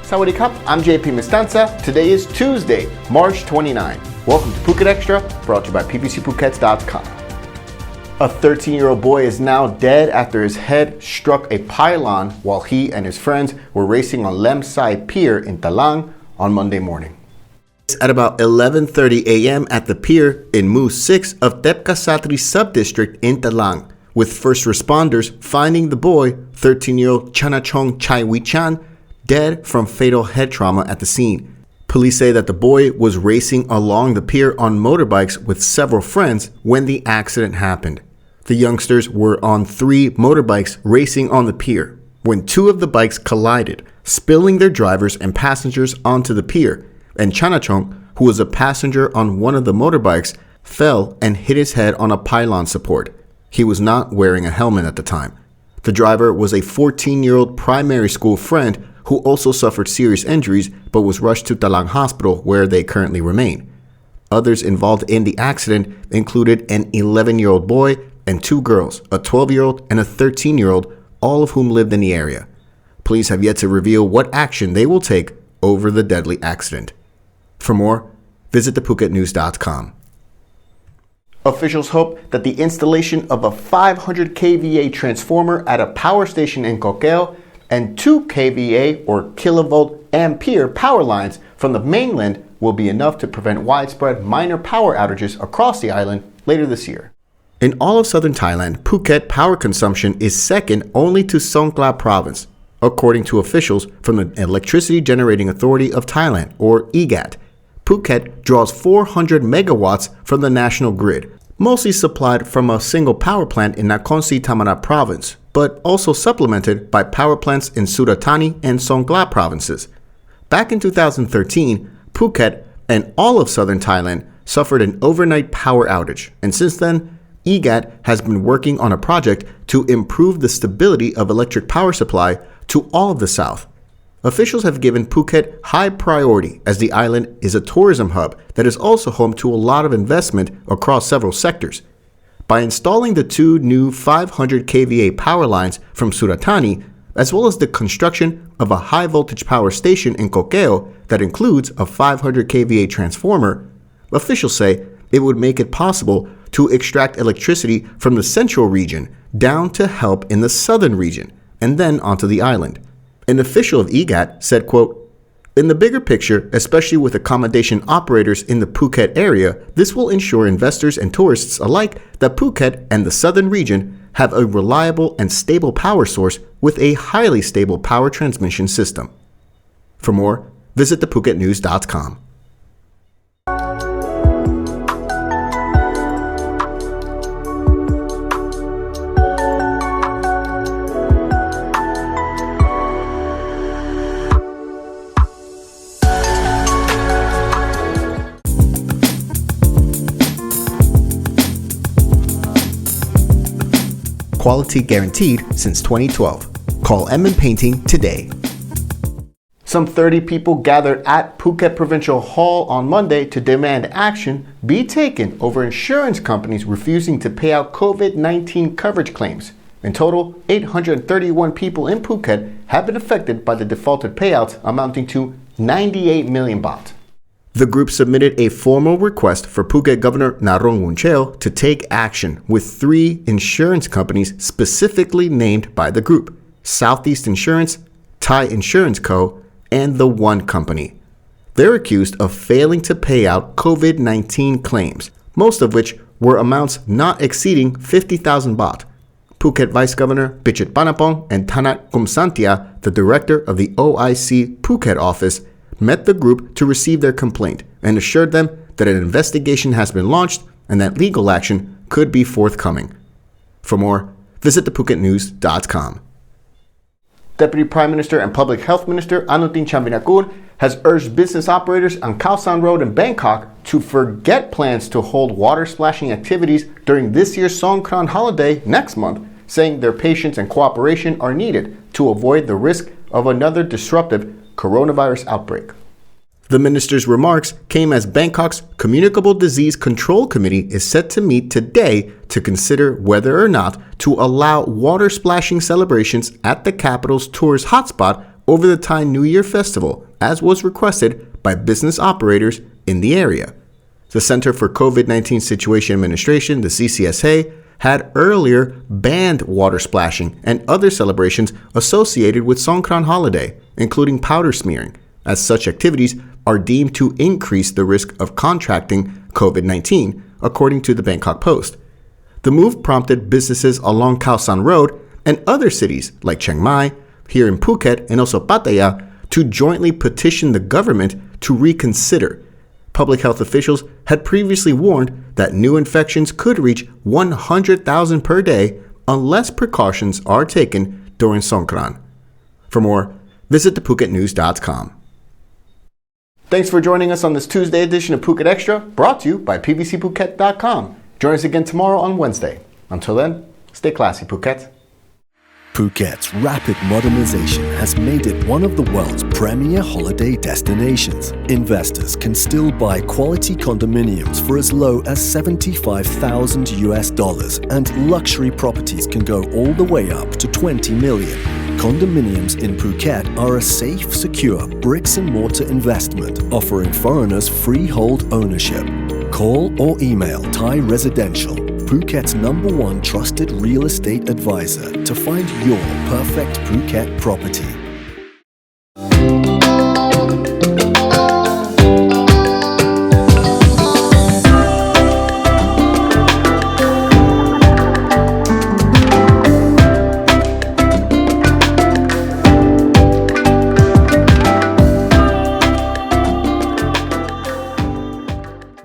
Sawadee Cup, I'm JP Mestanza. Today is Tuesday, March 29. Welcome to Phuket Extra, brought to you by ppcphuket.com. A 13-year-old boy is now dead after his head struck a pylon while he and his friends were racing on Lem Sai Pier in Talang on Monday morning. At about 11:30 a.m. at the pier in Mu 6 of Tepkasatri subdistrict in Talang, with first responders finding the boy, 13-year-old Chanachong Chai Wichan, dead from fatal head trauma at the scene. Police say that the boy was racing along the pier on motorbikes with several friends when the accident happened. The youngsters were on 3 motorbikes racing on the pier when 2 of the bikes collided, spilling their drivers and passengers onto the pier, and Chanachong, who was a passenger on one of the motorbikes, fell and hit his head on a pylon support. He was not wearing a helmet at the time. The driver was a 14-year-old primary school friend who also suffered serious injuries but was rushed to Talang Hospital where they currently remain. Others involved in the accident included an 11-year-old boy and 2 girls, a 12-year-old and a 13-year-old, all of whom lived in the area. Police have yet to reveal what action they will take over the deadly accident. For more, visit thephuket.news.com. Officials hope that the installation of a 500 kVA transformer at a power station in Kokeo and 2 kVA or kilovolt ampere power lines from the mainland will be enough to prevent widespread minor power outages across the island later this year. In all of Southern Thailand, Phuket power consumption is second only to Songkran province, according to officials from the Electricity Generating Authority of Thailand, or EGAT. Phuket draws 400 megawatts from the national grid, mostly supplied from a single power plant in Nakhon Si Thammarat province, but also supplemented by power plants in Surat Thani and Songkla provinces. Back in 2013, Phuket and all of southern Thailand suffered an overnight power outage, and since then, EGAT has been working on a project to improve the stability of electric power supply to all of the south. Officials have given Phuket high priority as the island is a tourism hub that is also home to a lot of investment across several sectors. By installing the 2 new 500 kVA power lines from Surat Thani, as well as the construction of a high-voltage power station in Kokeo that includes a 500 kVA transformer, officials say it would make it possible to extract electricity from the central region down to help in the southern region, and then onto the island. An official of EGAT said, quote, "In the bigger picture, especially with accommodation operators in the Phuket area, this will ensure investors and tourists alike that Phuket and the southern region have a reliable and stable power source with a highly stable power transmission system." For more, visit thephuket.news.com. Quality guaranteed since 2012. Call M Painting today. Some 30 people gathered at Phuket Provincial Hall on Monday to demand action be taken over insurance companies refusing to pay out COVID-19 coverage claims. In total, 831 people in Phuket have been affected by the defaulted payouts amounting to 98 million baht. The group submitted a formal request for Phuket Governor Narong Wuncheo to take action with 3 insurance companies specifically named by the group: Southeast Insurance, Thai Insurance Co., and The One Company. They're accused of failing to pay out COVID-19 claims, most of which were amounts not exceeding 50,000 baht. Phuket Vice Governor Pichit Panapong and Thanat Kumsantia, the director of the OIC Phuket office, met the group to receive their complaint and assured them that an investigation has been launched and that legal action could be forthcoming. For more, visit thephuket.news.com. Deputy Prime Minister and Public Health Minister Anutin has urged business operators on Khao San Road in Bangkok to forget plans to hold water splashing activities during this year's Songkran holiday next month, saying their patience and cooperation are needed to avoid the risk of another disruptive coronavirus outbreak. The minister's remarks came as Bangkok's Communicable Disease Control Committee is set to meet today to consider whether or not to allow water splashing celebrations at the capital's tourist hotspot over the Thai New Year festival, as was requested by business operators in the area. The Center for COVID-19 Situation Administration, the CCSA, had earlier banned water splashing and other celebrations associated with Songkran holiday, including powder smearing, as such activities are deemed to increase the risk of contracting COVID-19, according to the Bangkok Post. The move prompted businesses along Khao San Road and other cities like Chiang Mai, here in Phuket, and also Pattaya to jointly petition the government to reconsider. Public health officials had previously warned that new infections could reach 100,000 per day unless precautions are taken during Songkran. For more, visit thephuket.news.com. Thanks for joining us on this Tuesday edition of Phuket Extra, brought to you by pbcphuket.com. Join us again tomorrow on Wednesday. Until then, stay classy, Phuket. Phuket's rapid modernization has made it one of the world's premier holiday destinations. Investors can still buy quality condominiums for as low as $75,000 and luxury properties can go all the way up to 20 million. Condominiums in Phuket are a safe, secure bricks-and-mortar investment offering foreigners freehold ownership. Call or email Thai Residential, Phuket's #1 trusted real estate advisor, to find your perfect Phuket property.